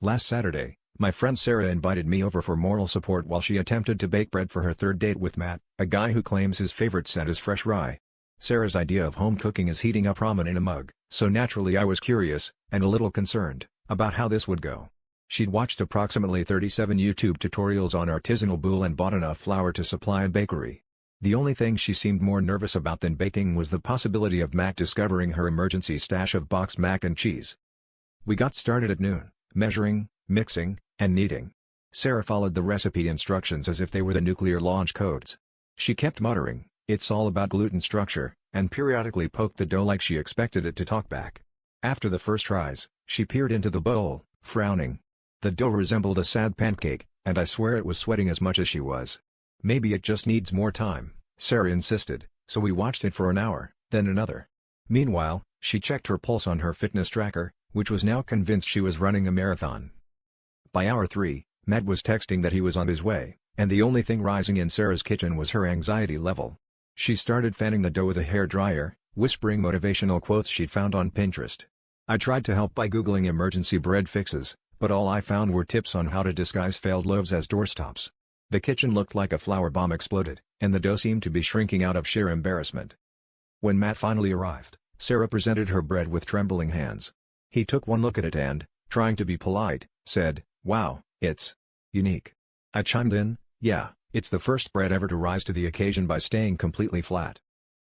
Last Saturday, my friend Sarah invited me over for moral support while she attempted to bake bread for her third date with Matt, a guy who claims his favorite scent is fresh rye. Sarah's idea of home cooking is heating up ramen in a mug, so naturally I was curious, and a little concerned, about how this would go. She'd watched approximately 37 YouTube tutorials on artisanal boule and bought enough flour to supply a bakery. The only thing she seemed more nervous about than baking was the possibility of Matt discovering her emergency stash of boxed mac and cheese. We got started at noon, measuring, mixing, and kneading. Sarah followed the recipe instructions as if they were the nuclear launch codes. She kept muttering, "It's all about gluten structure," and periodically poked the dough like she expected it to talk back. After the first tries, she peered into the bowl, frowning. The dough resembled a sad pancake, and I swear it was sweating as much as she was. "Maybe it just needs more time," Sarah insisted, so we watched it for an hour, then another. Meanwhile, she checked her pulse on her fitness tracker, which was now convinced she was running a marathon. By hour 3, Matt was texting that he was on his way, and the only thing rising in Sarah's kitchen was her anxiety level. She started fanning the dough with a hairdryer, whispering motivational quotes she'd found on Pinterest. I tried to help by Googling emergency bread fixes, but all I found were tips on how to disguise failed loaves as doorstops. The kitchen looked like a flour bomb exploded, and the dough seemed to be shrinking out of sheer embarrassment. When Matt finally arrived, Sarah presented her bread with trembling hands. He took one look at it and, trying to be polite, said, "Wow, it's unique." I chimed in, "Yeah, it's the first bread ever to rise to the occasion by staying completely flat."